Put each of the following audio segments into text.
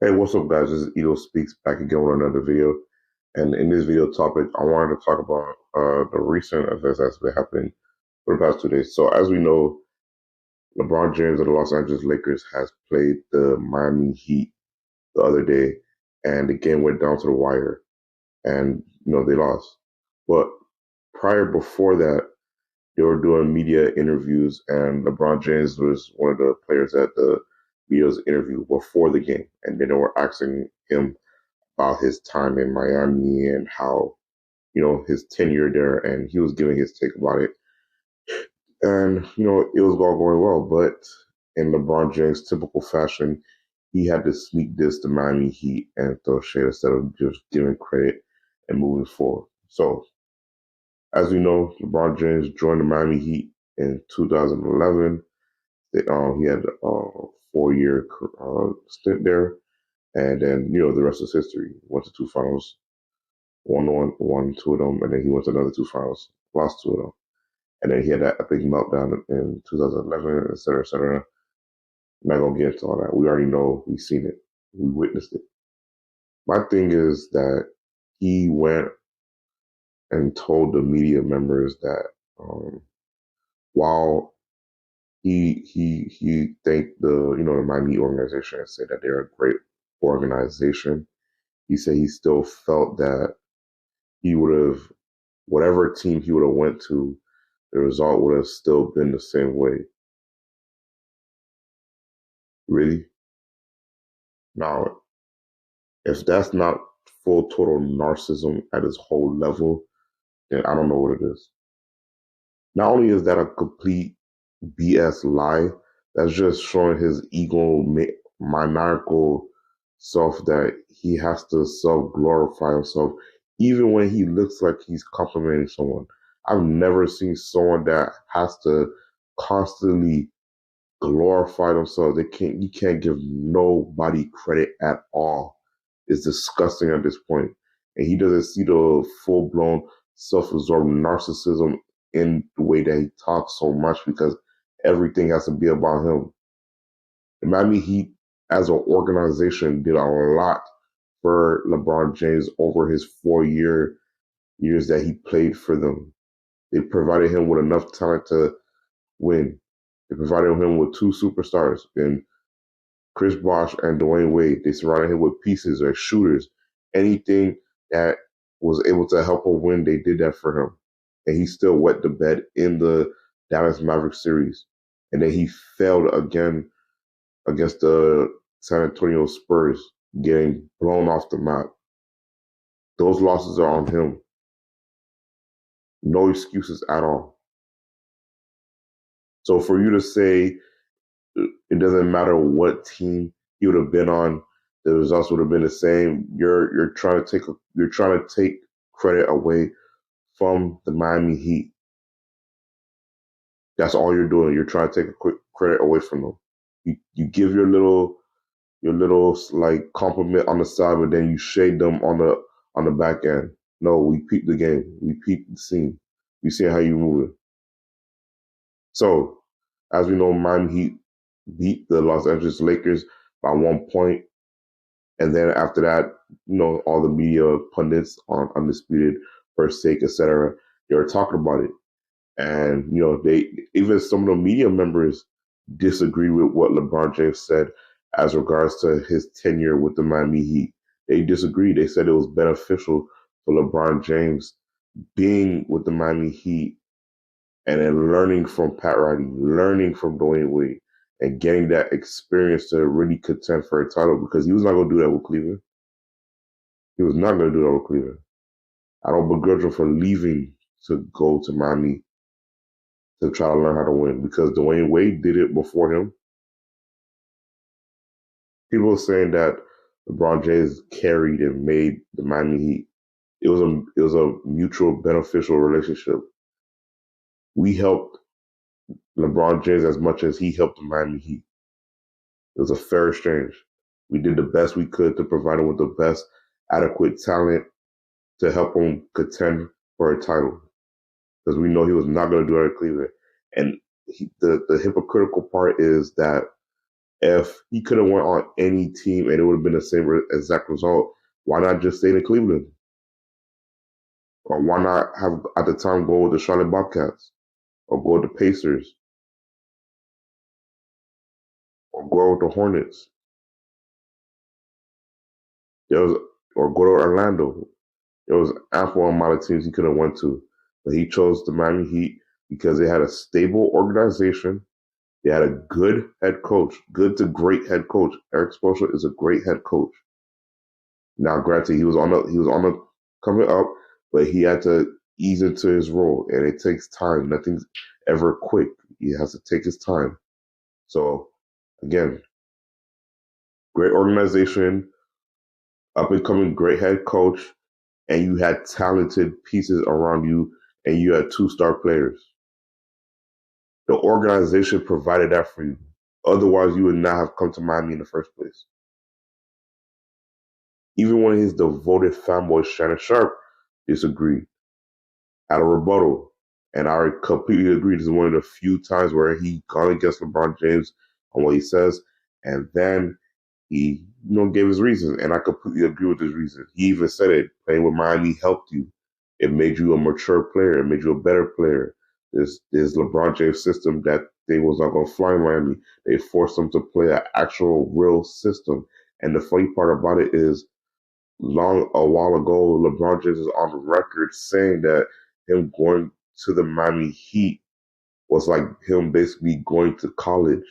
Hey, what's up, guys? This is elospeaks back again with another video. And in this video topic, I wanted to talk about the recent events that's been happening for the past 2 days. So, as we know, LeBron James of the Los Angeles Lakers has played the Miami Heat the other day, and the game went down to the wire, and they lost. But before that, they were doing media interviews, and LeBron James was one of the players at the media's interview before the game, and then they were asking him about his time in Miami and how, his tenure there, and he was giving his take about it. And, it was all going well, but in LeBron James' typical fashion, he had to sneak this to Miami Heat and throw shade instead of just giving credit and moving forward. So, as we know, LeBron James joined the Miami Heat in 2011. He had a 4-year stint there, and then the rest is history. Went to two finals, won two of them, and then he went to another two finals, lost two of them. And then he had that epic meltdown in 2011, et cetera, et cetera. I'm not going to get into all that. We already know. We've seen it. We witnessed it. My thing is that he went and told the media members that while he thanked the Miami organization and said that they're a great organization, he said he still felt that he would have, whatever team he would have went to, the result would have still been the same way. Really? Now, if that's not full total narcissism at its whole level, then I don't know what it is. Not only is that a complete BS lie, that's just showing his maniacal self that he has to self glorify himself, even when he looks like he's complimenting someone. I've never seen someone that has to constantly glorify themselves. You can't give nobody credit at all. It's disgusting at this point. And he doesn't see the full blown self-absorbed narcissism in the way that he talks so much because everything has to be about him. The Miami Heat as an organization did a lot for LeBron James over his 4 years that he played for them. They provided him with enough talent to win. They provided him with two superstars in Chris Bosh and Dwayne Wade. They surrounded him with pieces or shooters. Anything that was able to help him win, they did that for him. And he still wet the bed in the Dallas Mavericks series. And then he failed again against the San Antonio Spurs, getting blown off the map. Those losses are on him. No excuses at all. So for you to say it doesn't matter what team he would have been on, the results would have been the same. You're trying to take credit away from the Miami Heat. That's all you're doing. You're trying to take a quick credit away from them. You give your little like compliment on the side, but then you shade them on the back end. No, we peeped the game. We peeped the scene. We see how you move it. So, as we know, Miami Heat beat the Los Angeles Lakers by 1 point. And then after that, all the media pundits on Undisputed, First Take, etc., they were talking about it. And, they even some of the media members disagreed with what LeBron James said as regards to his tenure with the Miami Heat. They disagreed. They said it was beneficial for LeBron James being with the Miami Heat and then learning from Pat Riley, learning from Dwayne Wade, and getting that experience to really contend for a title because he was not going to do that with Cleveland. He was not going to do that with Cleveland. I don't begrudge him for leaving to go to Miami to try to learn how to win because Dwayne Wade did it before him. People are saying that LeBron James carried and made the Miami Heat. It was a mutual beneficial relationship. We helped LeBron James as much as he helped the Miami Heat. It was a fair exchange. We did the best we could to provide him with the best adequate talent to help him contend for a title because we know he was not going to do it at Cleveland. And the hypocritical part is that If he could have went on any team and it would have been the same exact result, why not just stay in Cleveland? Or why not have at the time go with the Charlotte Bobcats or go with the Pacers or go with the Hornets? There was or go to Orlando. There was ample amount of teams he could have went to, but he chose the Miami Heat because they had a stable organization. They had a good head coach, good to great head coach. Eric Spoelstra is a great head coach. Now, granted, he was on the coming up, but he had to ease into his role, and it takes time. Nothing's ever quick. He has to take his time. So, again, great organization, up and coming great head coach, and you had talented pieces around you, and you had two-star players. The organization provided that for you. Otherwise, you would not have come to Miami in the first place. Even one of his devoted fanboys, Shannon Sharp, disagreed, had a rebuttal. And I completely agree. This is one of the few times where he gone against LeBron James on what he says. And then he, gave his reasons. And I completely agree with his reasons. He even said it, playing with Miami helped you. It made you a mature player. It made you a better player. This LeBron James system that they was not going to fly in Miami. They forced him to play an actual real system. And the funny part about it is, a while ago, LeBron James is on record saying that him going to the Miami Heat was like him basically going to college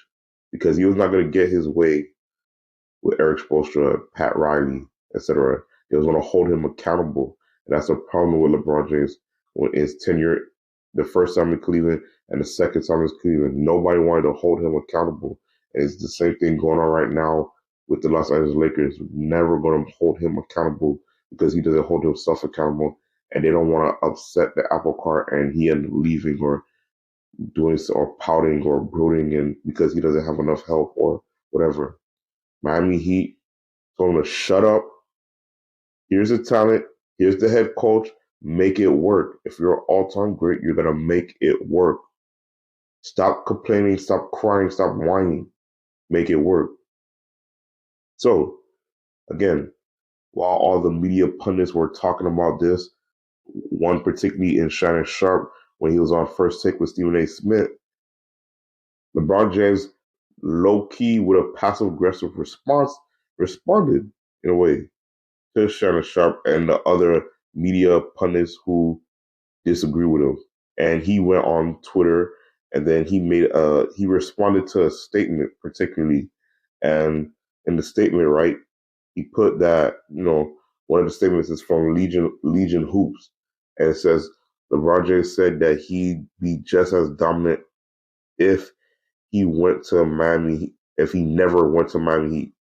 because he was not going to get his way with Eric Spoelstra, Pat Riley, etc. They was going to hold him accountable. And that's a problem with LeBron James when his tenure, the first time in Cleveland and the second time in Cleveland, nobody wanted to hold him accountable. And it's the same thing going on right now with the Los Angeles Lakers. Never going to hold him accountable because he doesn't hold himself accountable. And they don't want to upset the apple cart and he end up leaving or doing so, or pouting or brooding and because he doesn't have enough help or whatever. Miami Heat told him to shut up. Here's the talent. Here's the head coach. Make it work. If you're an all-time great, you're going to make it work. Stop complaining. Stop crying. Stop whining. Make it work. So, again, while all the media pundits were talking about this, one particularly in Shannon Sharp, when he was on First Take with Stephen A. Smith, LeBron James, low-key with a passive-aggressive response, responded in a way to Shannon Sharp and the other media pundits who disagree with him. And he went on Twitter and then he responded to a statement particularly. And in the statement, right, he put that, one of the statements is from Legion Hoops. And it says, LeBron James said that he'd be just as dominant if he went to Miami, if he never went to Miami Heat.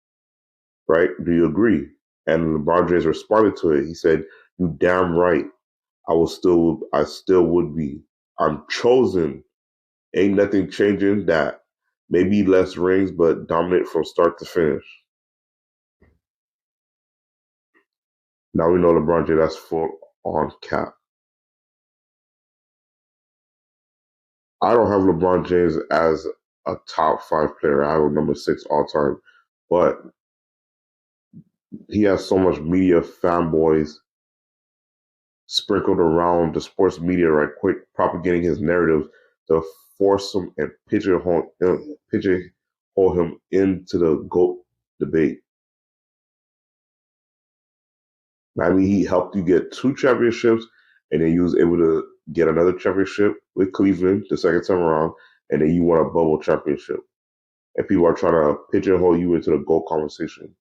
Right? Do you agree? And LeBron James responded to it. He said, "You damn right. I still would be. I'm chosen. Ain't nothing changing that. Maybe less rings, but dominant from start to finish." Now we know LeBron James, that's full on cap. I don't have LeBron James as a top 5 player. I have him number 6 all time. But he has so much media fanboys sprinkled around the sports media right quick, propagating his narrative to force him and pigeonhole him into the GOAT debate. I mean, he helped you get 2 championships, and then you was able to get another championship with Cleveland the second time around, and then you won a bubble championship. And people are trying to pigeonhole you into the GOAT conversation.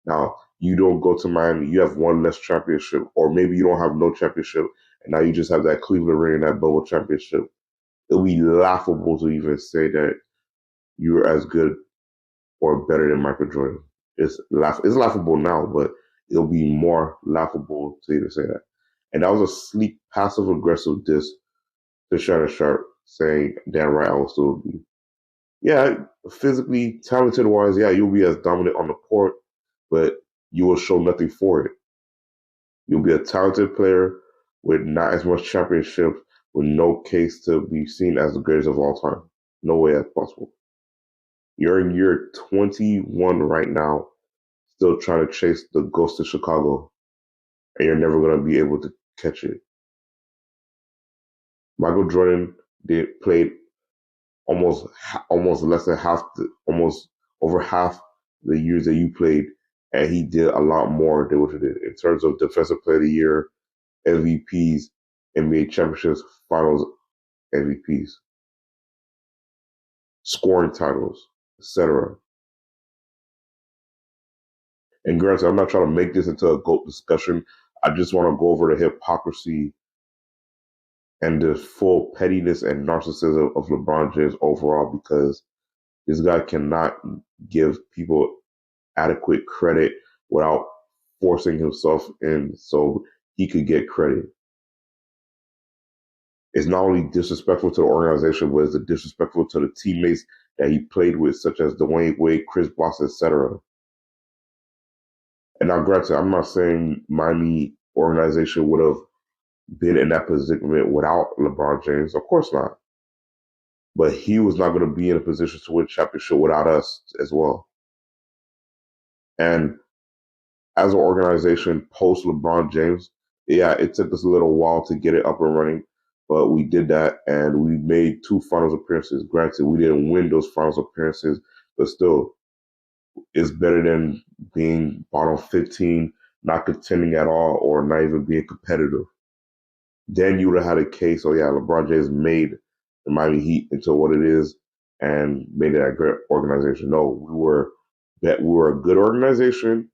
Now, you don't go to Miami, you have one less championship, or maybe you don't have no championship, and now you just have that Cleveland ring and that bubble championship. It'll be laughable to even say that you're as good or better than Michael Jordan. It's laughable now, but it'll be more laughable to even say that. And that was a sleek, passive aggressive diss to Shannon Sharp, saying, "Damn right, I will still be." Yeah, physically, talented wise, yeah, you'll be as dominant on the court, but you will show nothing for it. You'll be a talented player with not as much championships, with no case to be seen as the greatest of all time. No way that's possible. You're in year 21 right now, still trying to chase the ghost of Chicago, and you're never going to be able to catch it. Michael Jordan played almost less than half, almost over half the years that you played, and he did a lot more than what you did in terms of Defensive Player of the Year, MVPs, NBA championships, Finals MVPs, scoring titles, etc. And granted, I'm not trying to make this into a GOAT discussion. I just want to go over the hypocrisy and the full pettiness and narcissism of LeBron James overall, because this guy cannot give people adequate credit without forcing himself in so he could get credit. It's not only disrespectful to the organization, but it's disrespectful to the teammates that he played with, such as Dwayne Wade, Chris Bosh, etc. And now, granted, I'm not saying Miami organization would have been in that predicament without LeBron James. Of course not. But he was not going to be in a position to win championship without us as well. And as an organization post LeBron James, yeah, it took us a little while to get it up and running, but we did that and we made two finals appearances. Granted, we didn't win those finals appearances, but still, it's better than being bottom 15, not contending at all, or not even being competitive. Then you would have had a case, oh yeah, LeBron James made the Miami Heat into what it is and made it a great organization. No, we were a good organization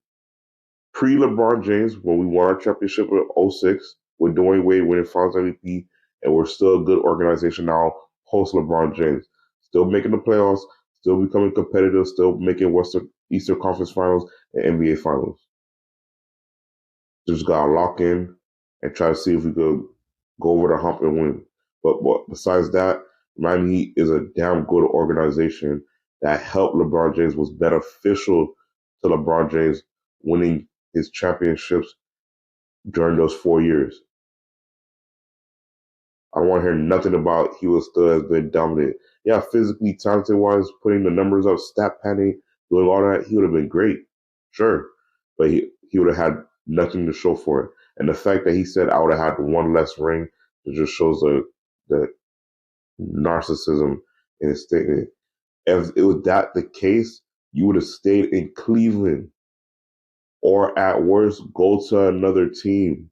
pre LeBron James when we won our championship in '06 with Dwayne Wade winning Finals MVP, and we're still a good organization now post LeBron James. Still making the playoffs, still becoming competitive, still making Eastern Conference Finals and NBA Finals. Just gotta lock in and try to see if we could go over the hump and win. But besides that, Miami Heat is a damn good organization that helped LeBron James, was beneficial to LeBron James winning his championships during those 4 years. I don't want to hear nothing about he was still has been dominant. Yeah, physically, talented wise, putting the numbers up, stat padding, doing all that, he would have been great. Sure. But he would have had nothing to show for it. And the fact that he said I would have had one less ring, it just shows the narcissism in his statement. If it was that the case, you would have stayed in Cleveland, or at worst, go to another team.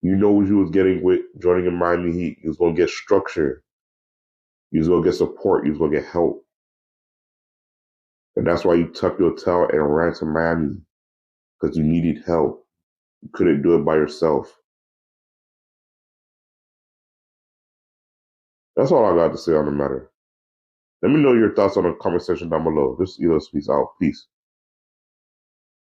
You know what you was getting with joining in Miami Heat. You was gonna get structure. You was gonna get support. You was gonna get help. And that's why you tucked your tail and ran to Miami, because you needed help. You couldn't do it by yourself. That's all I got to say on the matter. Let me know your thoughts on the comment section down below. This Elo Speaks out. Peace.